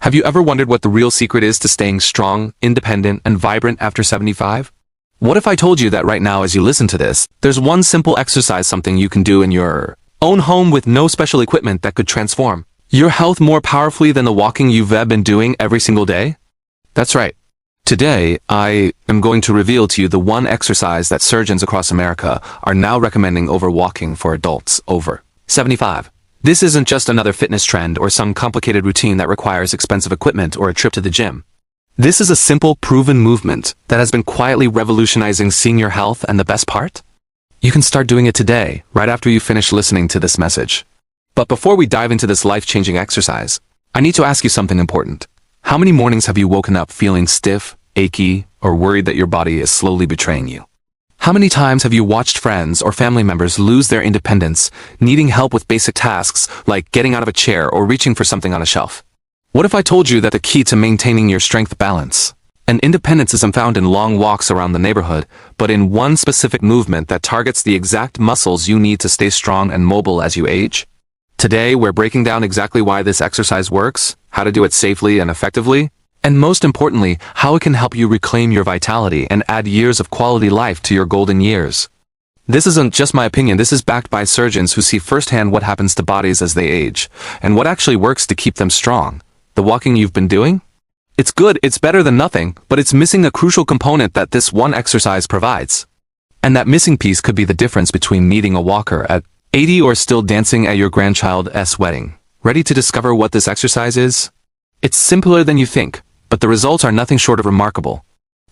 Have you ever wondered what the real secret is to staying strong, independent, and vibrant after 75? What if I told you that right now as you listen to this, there's one simple exercise, something you can do in your own home with no special equipment that could transform your health more powerfully than the walking you've been doing every single day? That's right. Today, I am going to reveal to you the one exercise that surgeons across America are now recommending over walking for adults over 75. This isn't just another fitness trend or some complicated routine that requires expensive equipment or a trip to the gym. This is a simple, proven movement that has been quietly revolutionizing senior health, and the best part? You can start doing it today, right after you finish listening to this message. But before we dive into this life-changing exercise, I need to ask you something important. How many mornings have you woken up feeling stiff, achy, or worried that your body is slowly betraying you? How many times have you watched friends or family members lose their independence, needing help with basic tasks like getting out of a chair or reaching for something on a shelf? What if I told you that the key to maintaining your strength balance and independence isn't found in long walks around the neighborhood, but in one specific movement that targets the exact muscles you need to stay strong and mobile as you age? Today, we're breaking down exactly why this exercise works, how to do it safely and effectively, and most importantly, how it can help you reclaim your vitality and add years of quality life to your golden years. This isn't just my opinion, this is backed by surgeons who see firsthand what happens to bodies as they age, and what actually works to keep them strong. The walking you've been doing? It's good, it's better than nothing, but it's missing a crucial component that this one exercise provides. And that missing piece could be the difference between needing a walker at 80 or still dancing at your grandchild's wedding. Ready to discover what this exercise is? It's simpler than you think, but the results are nothing short of remarkable.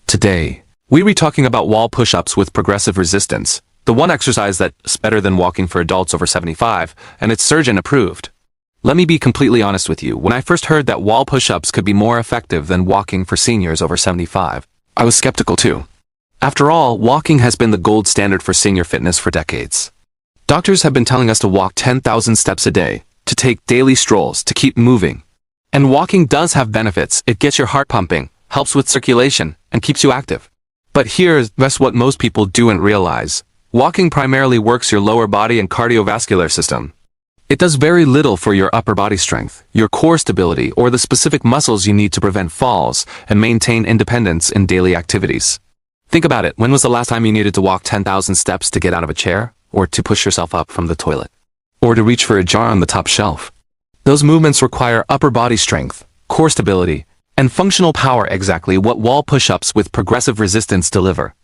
Today, we'll be talking about wall push-ups with progressive resistance, the one exercise that's better than walking for adults over 75, and it's surgeon approved. Let me be completely honest with you, when I first heard that wall push-ups could be more effective than walking for seniors over 75, I was skeptical too. After all, walking has been the gold standard for senior fitness for decades. Doctors have been telling us to walk 10,000 steps a day, to take daily strolls, to keep moving. And walking does have benefits. It gets your heart pumping, helps with circulation, and keeps you active. But here's what most people don't realize. Walking primarily works your lower body and cardiovascular system. It does very little for your upper body strength, your core stability, or the specific muscles you need to prevent falls and maintain independence in daily activities. Think about it. When was the last time you needed to walk 10,000 steps to get out of a chair, or to push yourself up from the toilet, or to reach for a jar on the top shelf? Those movements require upper body strength, core stability, and functional power, exactly what wall push-ups with progressive resistance deliver.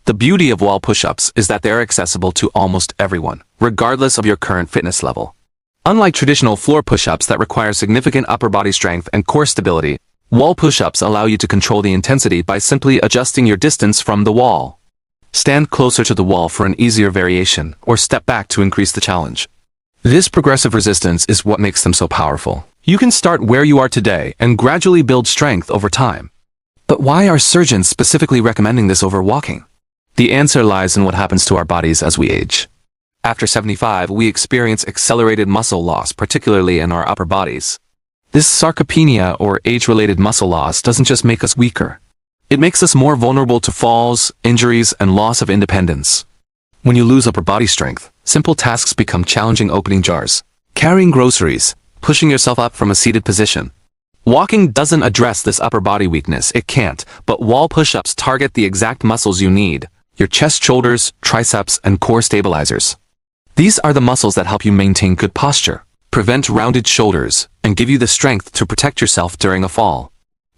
The beauty of wall push-ups is that they're accessible to almost everyone, regardless of your current fitness level. Unlike traditional floor push-ups that require significant upper body strength and core stability, wall push-ups allow you to control the intensity by simply adjusting your distance from the wall. Stand closer to the wall for an easier variation, or step back to increase the challenge. This progressive resistance is what makes them so powerful. You can start where you are today and gradually build strength over time. But why are surgeons specifically recommending this over walking? The answer lies in what happens to our bodies as we age. After 75, we experience accelerated muscle loss, particularly in our upper bodies. This sarcopenia, or age-related muscle loss, doesn't just make us weaker. It makes us more vulnerable to falls, injuries, and loss of independence. When you lose upper body strength, simple tasks become challenging: opening jars, carrying groceries, pushing yourself up from a seated position. Walking doesn't address this upper body weakness, it can't, but wall push-ups target the exact muscles you need: your chest, shoulders, triceps, and core stabilizers. These are the muscles that help you maintain good posture, prevent rounded shoulders, and give you the strength to protect yourself during a fall.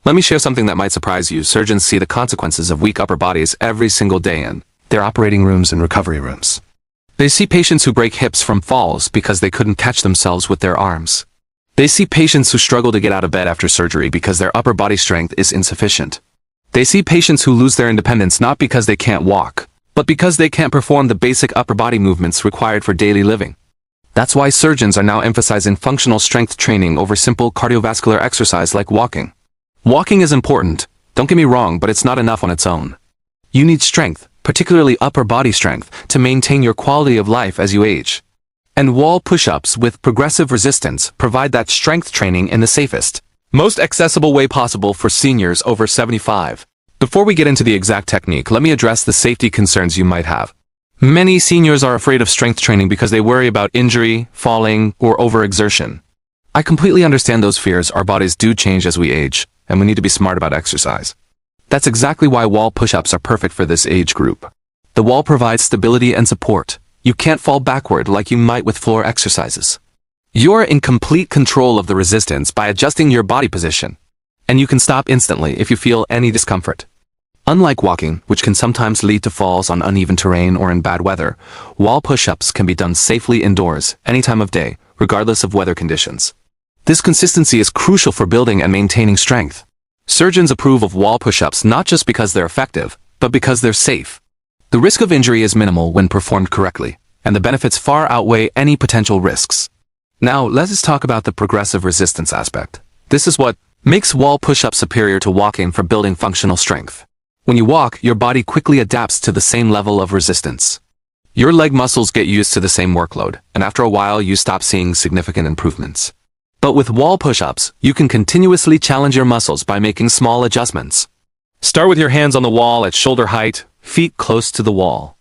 Let me share something that might surprise you. Surgeons see the consequences of weak upper bodies every single day in their operating rooms and recovery rooms. They see patients who break hips from falls because they couldn't catch themselves with their arms. They see patients who struggle to get out of bed after surgery because their upper body strength is insufficient. They see patients who lose their independence not because they can't walk, but because they can't perform the basic upper body movements required for daily living. That's why surgeons are now emphasizing functional strength training over simple cardiovascular exercise like walking. Walking is important, don't get me wrong, but it's not enough on its own. You need strength, particularly upper body strength, to maintain your quality of life as you age. And wall push-ups with progressive resistance provide that strength training in the safest, most accessible way possible for seniors over 75. Before we get into the exact technique, let me address the safety concerns you might have. Many seniors are afraid of strength training because they worry about injury, falling, or overexertion. I completely understand those fears. Our bodies do change as we age, and we need to be smart about exercise. That's exactly why wall push-ups are perfect for this age group. The wall provides stability and support. You can't fall backward like you might with floor exercises. You're in complete control of the resistance by adjusting your body position, and you can stop instantly if you feel any discomfort. Unlike walking, which can sometimes lead to falls on uneven terrain or in bad weather, wall push-ups can be done safely indoors, any time of day, regardless of weather conditions. This consistency is crucial for building and maintaining strength. Surgeons approve of wall push-ups not just because they're effective, but because they're safe. The risk of injury is minimal when performed correctly, and the benefits far outweigh any potential risks. Now, let's talk about the progressive resistance aspect. This is what makes wall push-ups superior to walking for building functional strength. When you walk, your body quickly adapts to the same level of resistance. Your leg muscles get used to the same workload, and after a while you stop seeing significant improvements. But with wall push-ups, you can continuously challenge your muscles by making small adjustments. Start with your hands on the wall at shoulder height, feet close to the wall.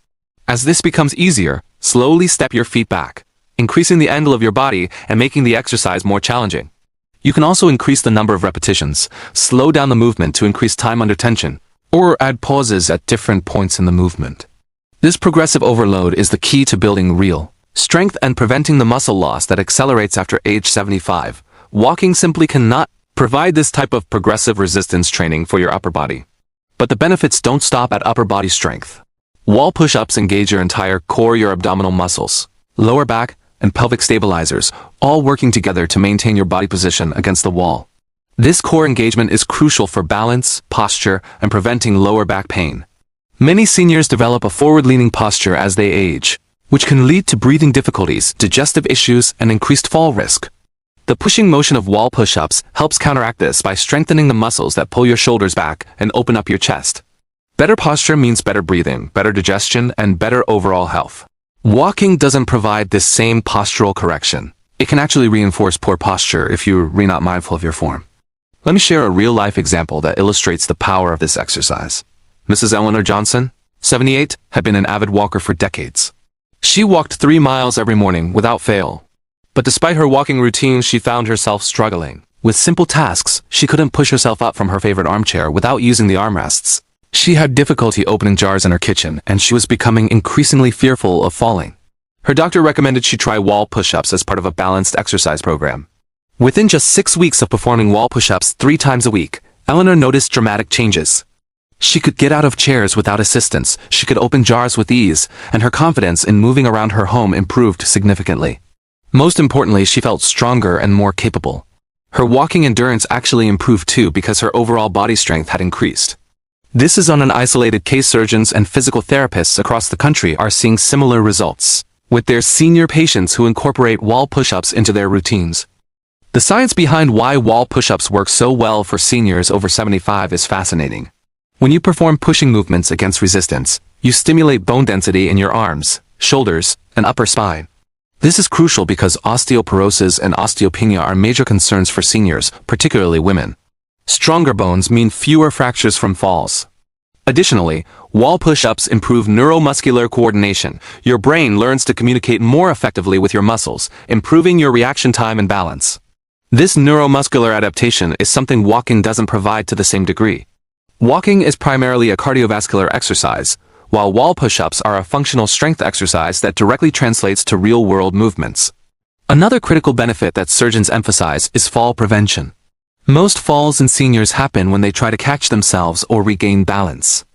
As this becomes easier, slowly step your feet back, increasing the angle of your body and making the exercise more challenging. You can also increase the number of repetitions, slow down the movement to increase time under tension, or add pauses at different points in the movement. This progressive overload is the key to building real strength and preventing the muscle loss that accelerates after age 75. Walking simply cannot provide this type of progressive resistance training for your upper body. But the benefits don't stop at upper body strength. Wall push-ups engage your entire core, your abdominal muscles, lower back, and pelvic stabilizers, all working together to maintain your body position against the wall. This core engagement is crucial for balance, posture, and preventing lower back pain. Many seniors develop a forward-leaning posture as they age, which can lead to breathing difficulties, digestive issues, and increased fall risk. The pushing motion of wall push-ups helps counteract this by strengthening the muscles that pull your shoulders back and open up your chest. Better posture means better breathing, better digestion, and better overall health. Walking doesn't provide this same postural correction. It can actually reinforce poor posture if you're not mindful of your form. Let me share a real-life example that illustrates the power of this exercise. Mrs. Eleanor Johnson, 78, had been an avid walker for decades. She walked 3 miles every morning without fail. But despite her walking routine, she found herself struggling. With simple tasks, she couldn't push herself up from her favorite armchair without using the armrests. She had difficulty opening jars in her kitchen, and she was becoming increasingly fearful of falling. Her doctor recommended she try wall push-ups as part of a balanced exercise program. Within just 6 weeks of performing wall push-ups 3 times a week, Eleanor noticed dramatic changes. She could get out of chairs without assistance, she could open jars with ease, and her confidence in moving around her home improved significantly. Most importantly, she felt stronger and more capable. Her walking endurance actually improved too because her overall body strength had increased. This is on an isolated case. Surgeons and physical therapists across the country are seeing similar results with their senior patients who incorporate wall push-ups into their routines. The science behind why wall push-ups work so well for seniors over 75 is fascinating. When you perform pushing movements against resistance, you stimulate bone density in your arms, shoulders, and upper spine. This is crucial because osteoporosis and osteopenia are major concerns for seniors, particularly women. Stronger bones mean fewer fractures from falls. Additionally, wall push-ups improve neuromuscular coordination. Your brain learns to communicate more effectively with your muscles, improving your reaction time and balance. This neuromuscular adaptation is something walking doesn't provide to the same degree. Walking is primarily a cardiovascular exercise, while wall push-ups are a functional strength exercise that directly translates to real-world movements. Another critical benefit that surgeons emphasize is fall prevention. Most falls in seniors happen when they try to catch themselves or regain balance.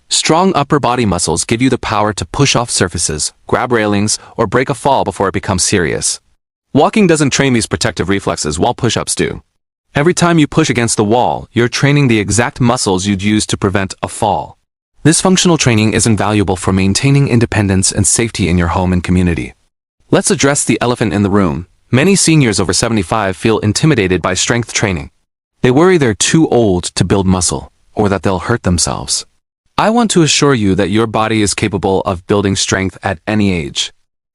Strong upper body muscles give you the power to push off surfaces, grab railings, or break a fall before it becomes serious. Walking doesn't train these protective reflexes, wall push-ups do. Every time you push against the wall, you're training the exact muscles you'd use to prevent a fall. This functional training is invaluable for maintaining independence and safety in your home and community. Let's address the elephant in the room. Many seniors over 75 feel intimidated by strength training. They worry they're too old to build muscle, or that they'll hurt themselves. I want to assure you that your body is capable of building strength at any age.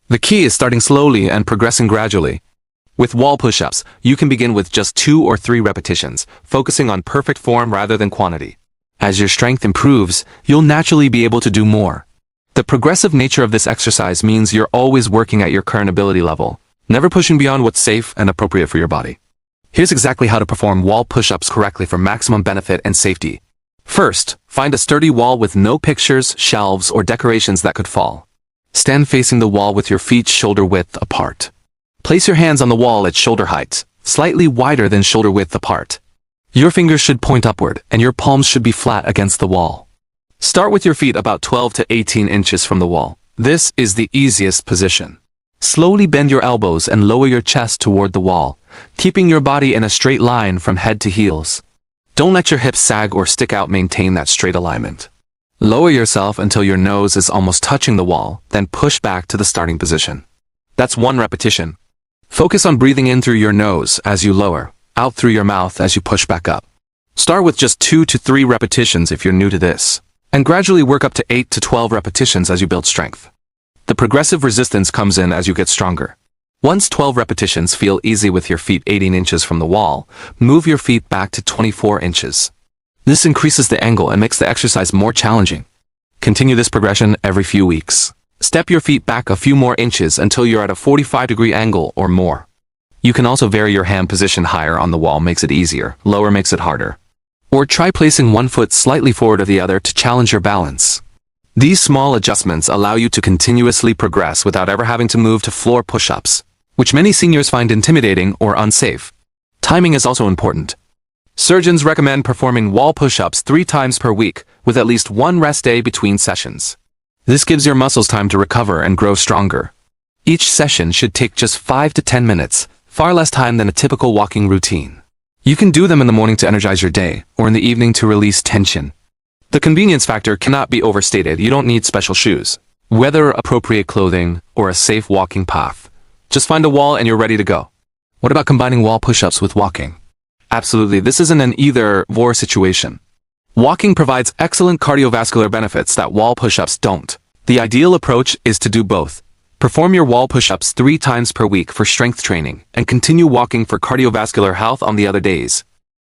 The key is starting slowly and progressing gradually. With wall push-ups, you can begin with just 2 or 3 repetitions, focusing on perfect form rather than quantity. As your strength improves, you'll naturally be able to do more. The progressive nature of this exercise means you're always working at your current ability level, never pushing beyond what's safe and appropriate for your body. Here's exactly how to perform wall push-ups correctly for maximum benefit and safety. First, find a sturdy wall with no pictures, shelves, or decorations that could fall. Stand facing the wall with your feet shoulder-width apart. Place your hands on the wall at shoulder height, slightly wider than shoulder-width apart. Your fingers should point upward, and your palms should be flat against the wall. Start with your feet about 12 to 18 inches from the wall. This is the easiest position. Slowly bend your elbows and lower your chest toward the wall, keeping your body in a straight line from head to heels. Don't let your hips sag or stick out. Maintain that straight alignment. Lower yourself until your nose is almost touching the wall, then push back to the starting position. That's 1 repetition. Focus on breathing in through your nose as you lower, out through your mouth as you push back up. Start with just 2 to 3 repetitions if you're new to this, and gradually work up to 8 to 12 repetitions as you build strength. The progressive resistance comes in as you get stronger. Once 12 repetitions feel easy with your feet 18 inches from the wall, move your feet back to 24 inches. This increases the angle and makes the exercise more challenging. Continue this progression every few weeks. Step your feet back a few more inches until you're at a 45-degree angle or more. You can also vary your hand position. Higher on the wall makes it easier, lower makes it harder. Or try placing one foot slightly forward of the other to challenge your balance. These small adjustments allow you to continuously progress without ever having to move to floor push-ups, which many seniors find intimidating or unsafe. Timing is also important. Surgeons recommend performing wall push-ups 3 times per week, with at least 1 rest day between sessions. This gives your muscles time to recover and grow stronger. Each session should take just 5 to 10 minutes, far less time than a typical walking routine. You can do them in the morning to energize your day, or in the evening to release tension. The convenience factor cannot be overstated. You don't need special shoes, weather-appropriate clothing, or a safe walking path. Just find a wall and you're ready to go. What about combining wall push-ups with walking? Absolutely, this isn't an either-or situation. Walking provides excellent cardiovascular benefits that wall push-ups don't. The ideal approach is to do both. Perform your wall push-ups 3 times per week for strength training, and continue walking for cardiovascular health on the other days.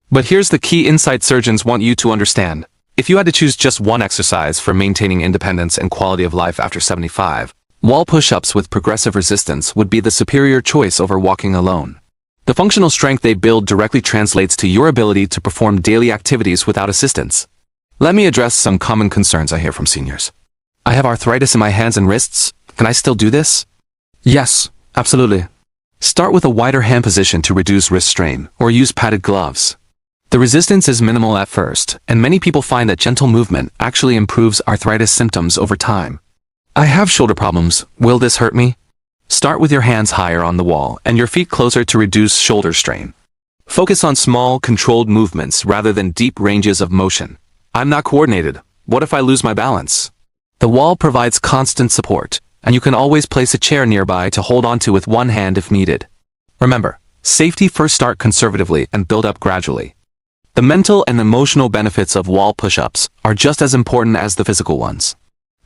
But here's the key insight surgeons want you to understand. If you had to choose just one exercise for maintaining independence and quality of life after 75, wall push-ups with progressive resistance would be the superior choice over walking alone. The functional strength they build directly translates to your ability to perform daily activities without assistance. Let me address some common concerns I hear from seniors. I have arthritis in my hands and wrists. Can I still do this? Yes, absolutely. Start with a wider hand position to reduce wrist strain, or use padded gloves. The resistance is minimal at first, and many people find that gentle movement actually improves arthritis symptoms over time. I have shoulder problems. Will this hurt me? Start with your hands higher on the wall and your feet closer to reduce shoulder strain. Focus on small, controlled movements rather than deep ranges of motion. I'm not coordinated. What if I lose my balance? The wall provides constant support, and you can always place a chair nearby to hold onto with one hand if needed. Remember, safety first. Start conservatively and build up gradually. The mental and emotional benefits of wall push-ups are just as important as the physical ones.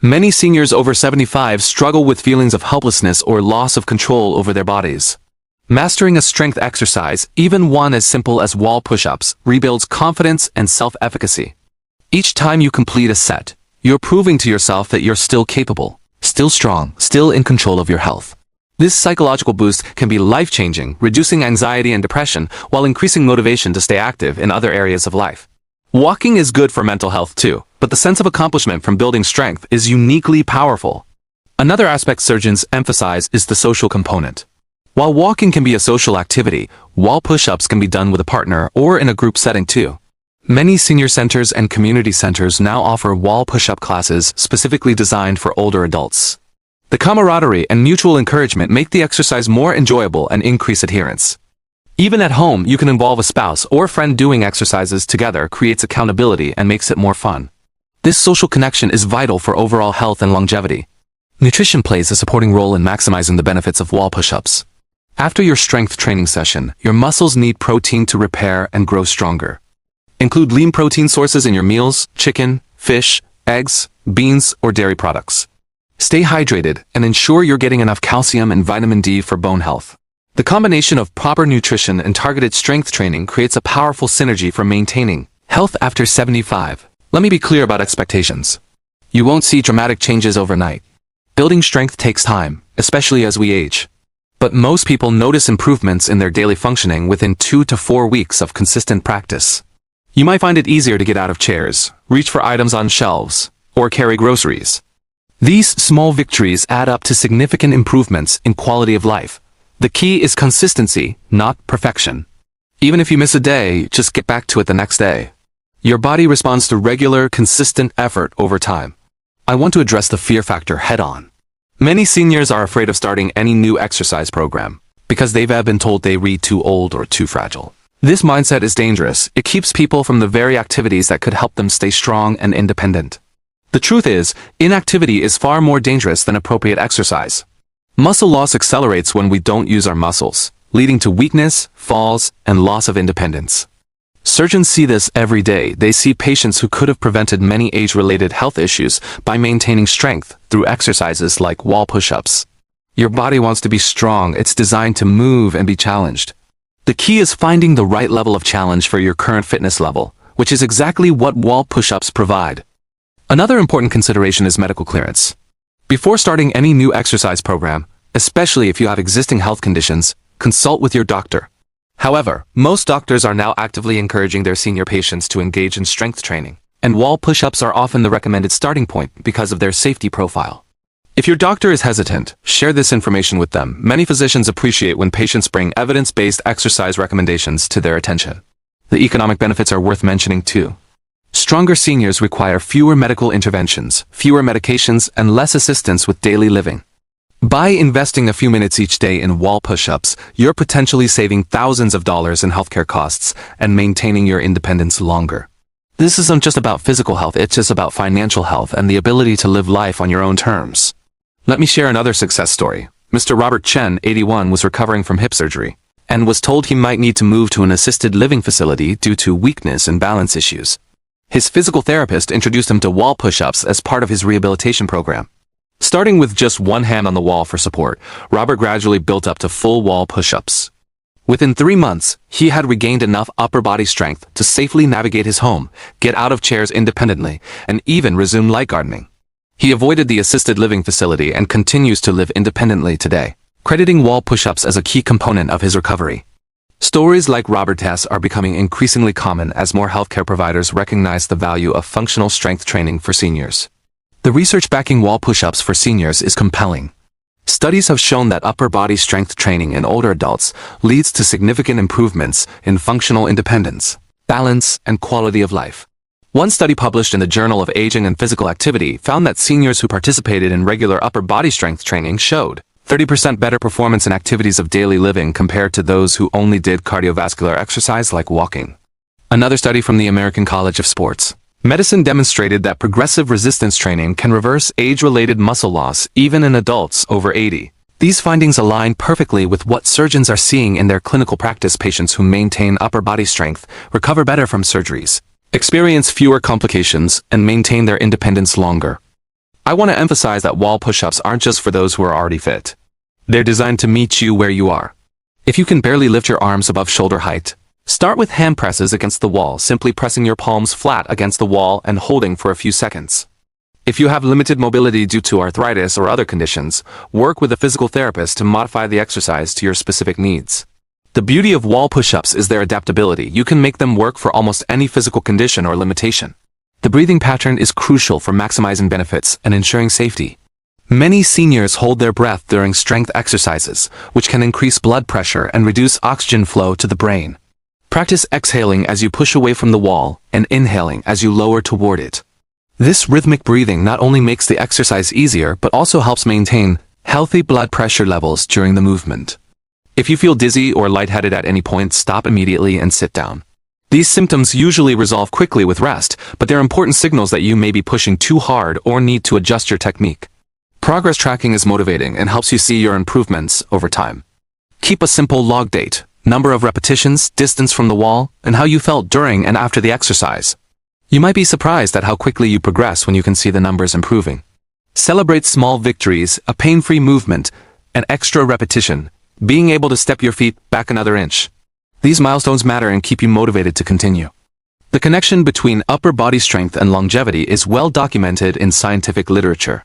Many seniors over 75 struggle with feelings of helplessness or loss of control over their bodies. Mastering a strength exercise, even one as simple as wall push-ups, rebuilds confidence and self-efficacy. Each time you complete a set, you're proving to yourself that you're still capable, still strong, still in control of your health. This psychological boost can be life-changing, reducing anxiety and depression while increasing motivation to stay active in other areas of life. Walking is good for mental health too, but the sense of accomplishment from building strength is uniquely powerful. Another aspect surgeons emphasize is the social component. While walking can be a social activity, wall push-ups can be done with a partner or in a group setting too. Many senior centers and community centers now offer wall push-up classes specifically designed for older adults. The camaraderie and mutual encouragement make the exercise more enjoyable and increase adherence. Even at home, you can involve a spouse or friend. Doing exercises together creates accountability and makes it more fun. This social connection is vital for overall health and longevity. Nutrition plays a supporting role in maximizing the benefits of wall push-ups. After your strength training session, your muscles need protein to repair and grow stronger. Include lean protein sources in your meals: chicken, fish, eggs, beans, or dairy products. Stay hydrated and ensure you're getting enough calcium and vitamin D for bone health. The combination of proper nutrition and targeted strength training creates a powerful synergy for maintaining health after 75. Let me be clear about expectations. You won't see dramatic changes overnight. Building strength takes time, especially as we age. But most people notice improvements in their daily functioning within 2 to 4 weeks of consistent practice. You might find it easier to get out of chairs, reach for items on shelves, or carry groceries. These small victories add up to significant improvements in quality of life. The key is consistency, not perfection. Even if you miss a day, just get back to it the next day. Your body responds to regular, consistent effort over time. I want to address the fear factor head-on. Many seniors are afraid of starting any new exercise program because they've been told they're too old or too fragile. This mindset is dangerous. It keeps people from the very activities that could help them stay strong and independent. The truth is, inactivity is far more dangerous than appropriate exercise. Muscle loss accelerates when we don't use our muscles, leading to weakness, falls, and loss of independence. Surgeons see this every day. They see patients who could have prevented many age-related health issues by maintaining strength through exercises like wall push-ups. Your body wants to be strong. It's designed to move and be challenged. The key is finding the right level of challenge for your current fitness level, which is exactly what wall push-ups provide. Another important consideration is medical clearance. Before starting any new exercise program, especially if you have existing health conditions, consult with your doctor. However, most doctors are now actively encouraging their senior patients to engage in strength training, and wall push-ups are often the recommended starting point because of their safety profile. If your doctor is hesitant, share this information with them. Many physicians appreciate when patients bring evidence-based exercise recommendations to their attention. The economic benefits are worth mentioning too. Stronger seniors require fewer medical interventions, fewer medications, and less assistance with daily living. By investing a few minutes each day in wall push-ups, you're potentially saving thousands of dollars in healthcare costs and maintaining your independence longer. This isn't just about physical health, it's just about financial health and the ability to live life on your own terms. Let me share another success story. Mr. Robert Chen, 81, was recovering from hip surgery and was told he might need to move to an assisted living facility due to weakness and balance issues. His physical therapist introduced him to wall push-ups as part of his rehabilitation program. Starting with just one hand on the wall for support, Robert gradually built up to full wall push-ups. Within 3 months, he had regained enough upper body strength to safely navigate his home, get out of chairs independently, and even resume light gardening. He avoided the assisted living facility and continues to live independently today, crediting wall push-ups as a key component of his recovery. Stories like Robert's are becoming increasingly common as more healthcare providers recognize the value of functional strength training for seniors. The research backing wall push-ups for seniors is compelling. Studies have shown that upper body strength training in older adults leads to significant improvements in functional independence, balance, and quality of life. One study published in the Journal of Aging and Physical Activity found that seniors who participated in regular upper body strength training showed 30% better performance in activities of daily living compared to those who only did cardiovascular exercise like walking. Another study from the American College of Sports Medicine demonstrated that progressive resistance training can reverse age-related muscle loss even in adults over 80. These findings align perfectly with what surgeons are seeing in their clinical practice. Patients who maintain upper body strength recover better from surgeries, experience fewer complications, and maintain their independence longer. I want to emphasize that wall push-ups aren't just for those who are already fit. They're designed to meet you where you are. If you can barely lift your arms above shoulder height, start with hand presses against the wall, simply pressing your palms flat against the wall and holding for a few seconds. If you have limited mobility due to arthritis or other conditions, work with a physical therapist to modify the exercise to your specific needs. The beauty of wall push-ups is their adaptability. You can make them work for almost any physical condition or limitation. The breathing pattern is crucial for maximizing benefits and ensuring safety. Many seniors hold their breath during strength exercises, which can increase blood pressure and reduce oxygen flow to the brain. Practice exhaling as you push away from the wall and inhaling as you lower toward it. This rhythmic breathing not only makes the exercise easier but also helps maintain healthy blood pressure levels during the movement. If you feel dizzy or lightheaded at any point, stop immediately and sit down. These symptoms usually resolve quickly with rest, but they're important signals that you may be pushing too hard or need to adjust your technique. Progress tracking is motivating and helps you see your improvements over time. Keep a simple log date, number of repetitions, distance from the wall, and how you felt during and after the exercise. You might be surprised at how quickly you progress when you can see the numbers improving. Celebrate small victories, a pain-free movement, an extra repetition, being able to step your feet back another inch. These milestones matter and keep you motivated to continue. The connection between upper body strength and longevity is well documented in scientific literature.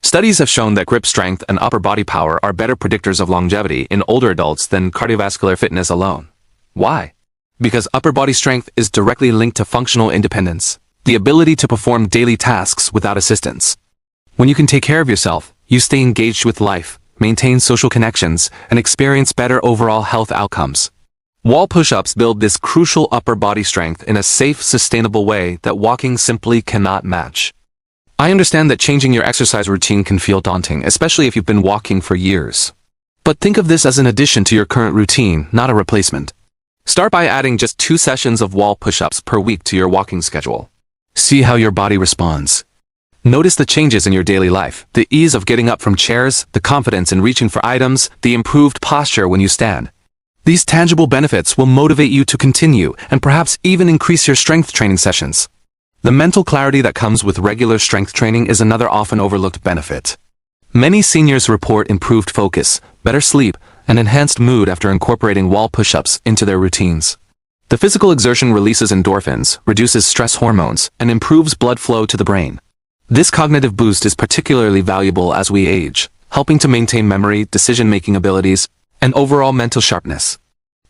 Studies have shown that grip strength and upper body power are better predictors of longevity in older adults than cardiovascular fitness alone. Why? Because upper body strength is directly linked to functional independence, the ability to perform daily tasks without assistance. When you can take care of yourself, you stay engaged with life, maintain social connections, and experience better overall health outcomes. Wall push-ups build this crucial upper body strength in a safe, sustainable way that walking simply cannot match. I understand that changing your exercise routine can feel daunting, especially if you've been walking for years. But think of this as an addition to your current routine, not a replacement. Start by adding just 2 sessions of wall push-ups per week to your walking schedule. See how your body responds. Notice the changes in your daily life, the ease of getting up from chairs, the confidence in reaching for items, the improved posture when you stand. These tangible benefits will motivate you to continue and perhaps even increase your strength training sessions. The mental clarity that comes with regular strength training is another often overlooked benefit. Many seniors report improved focus, better sleep, and enhanced mood after incorporating wall push-ups into their routines. The physical exertion releases endorphins, reduces stress hormones, and improves blood flow to the brain. This cognitive boost is particularly valuable as we age, helping to maintain memory, decision-making abilities, and overall mental sharpness.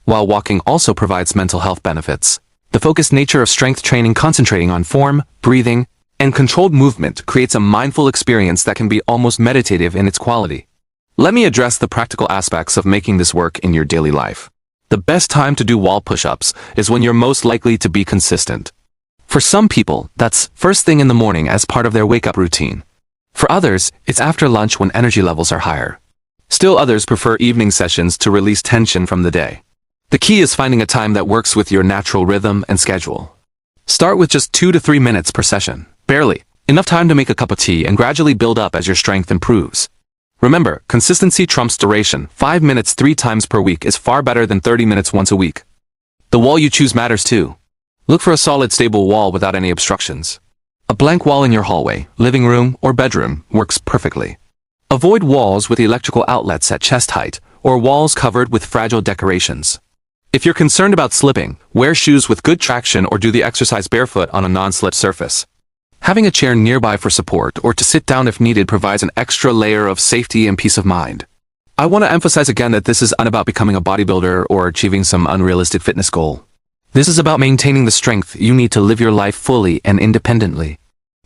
While walking also provides mental health benefits, the focused nature of strength training concentrating on form, breathing, and controlled movement creates a mindful experience that can be almost meditative in its quality. Let me address the practical aspects of making this work in your daily life. The best time to do wall push-ups is when you're most likely to be consistent. For some people, that's first thing in the morning as part of their wake-up routine. For others, it's after lunch when energy levels are higher. Still others prefer evening sessions to release tension from the day. The key is finding a time that works with your natural rhythm and schedule. Start with just 2 to 3 minutes per session, barely, enough time to make a cup of tea and gradually build up as your strength improves. Remember, consistency trumps duration. 5 minutes 3 times per week is far better than 30 minutes once a week. The wall you choose matters too. Look for a solid, stable wall without any obstructions. A blank wall in your hallway, living room, or bedroom works perfectly. Avoid walls with electrical outlets at chest height, or walls covered with fragile decorations. If you're concerned about slipping, wear shoes with good traction or do the exercise barefoot on a non-slip surface. Having a chair nearby for support or to sit down if needed provides an extra layer of safety and peace of mind. I want to emphasize again that this is not about becoming a bodybuilder or achieving some unrealistic fitness goal. This is about maintaining the strength you need to live your life fully and independently.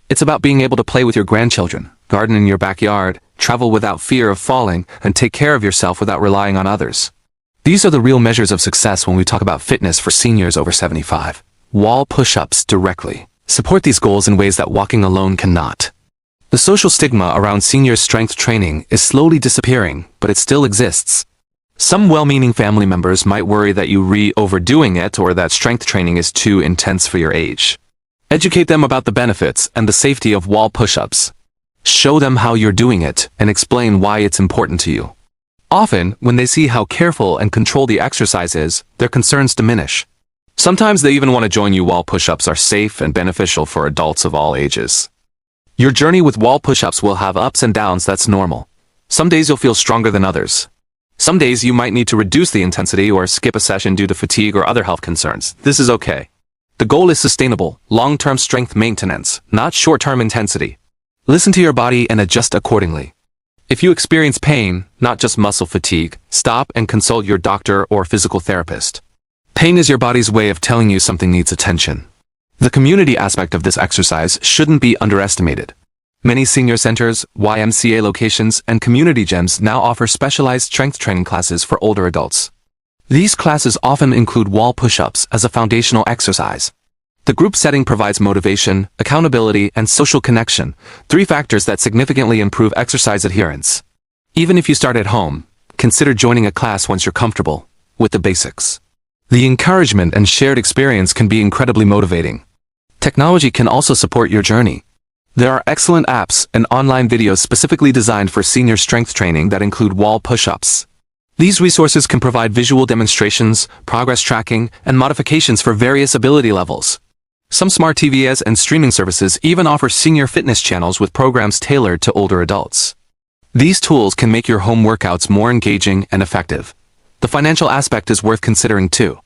It's about being able to play with your grandchildren, garden in your backyard, travel without fear of falling, and take care of yourself without relying on others. These are the real measures of success when we talk about fitness for seniors over 75. Wall push-ups directly support these goals in ways that walking alone cannot. The social stigma around senior strength training is slowly disappearing, but it still exists. Some well-meaning family members might worry that you overdoing it or that strength training is too intense for your age. Educate them about the benefits and the safety of wall push-ups. Show them how you're doing it and explain why it's important to you. Often, when they see how careful and controlled the exercise is, their concerns diminish. Sometimes they even want to join you. Wall push-ups are safe and beneficial for adults of all ages. Your journey with wall push-ups will have ups and downs. That's normal. Some days you'll feel stronger than others. Some days you might need to reduce the intensity or skip a session due to fatigue or other health concerns. This is okay. The goal is sustainable, long-term strength maintenance, not short-term intensity. Listen to your body and adjust accordingly. If you experience pain, not just muscle fatigue, stop and consult your doctor or physical therapist. Pain is your body's way of telling you something needs attention. The community aspect of this exercise shouldn't be underestimated. Many senior centers, YMCA locations, and community gyms now offer specialized strength training classes for older adults. These classes often include wall push-ups as a foundational exercise. The group setting provides motivation, accountability, and social connection, 3 factors that significantly improve exercise adherence. Even if you start at home, consider joining a class once you're comfortable with the basics. The encouragement and shared experience can be incredibly motivating. Technology can also support your journey. There are excellent apps and online videos specifically designed for senior strength training that include wall push-ups. These resources can provide visual demonstrations, progress tracking, and modifications for various ability levels. Some smart TVs and streaming services even offer senior fitness channels with programs tailored to older adults. These tools can make your home workouts more engaging and effective. The financial aspect is worth considering too.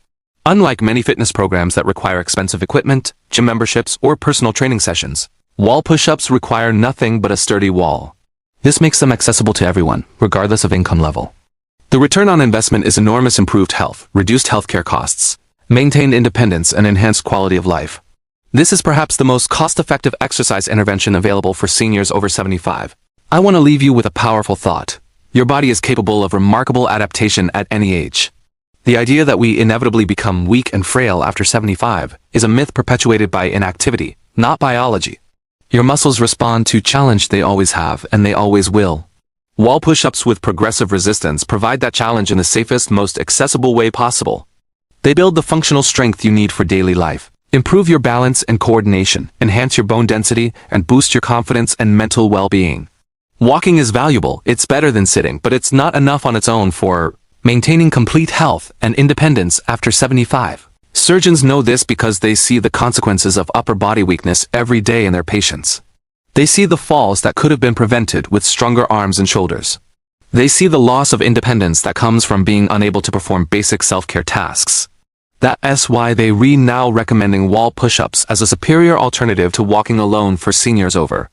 Unlike many fitness programs that require expensive equipment, gym memberships, or personal training sessions, wall push-ups require nothing but a sturdy wall. This makes them accessible to everyone, regardless of income level. The return on investment is enormous: improved health, reduced healthcare costs, maintained independence, and enhanced quality of life. This is perhaps the most cost-effective exercise intervention available for seniors over 75. I want to leave you with a powerful thought. Your body is capable of remarkable adaptation at any age. The idea that we inevitably become weak and frail after 75 is a myth perpetuated by inactivity, not biology. Your muscles respond to challenge. They always have, and they always will. Wall push-ups with progressive resistance provide that challenge in the safest, most accessible way possible. They build the functional strength you need for daily life, improve your balance and coordination, enhance your bone density, and boost your confidence and mental well-being. Walking is valuable, it's better than sitting, but it's not enough on its own for maintaining complete health and independence after 75. Surgeons know this because they see the consequences of upper body weakness every day in their patients. They see the falls that could have been prevented with stronger arms and shoulders. They see the loss of independence that comes from being unable to perform basic self-care tasks. That's why they now recommending wall push-ups as a superior alternative to walking alone for seniors over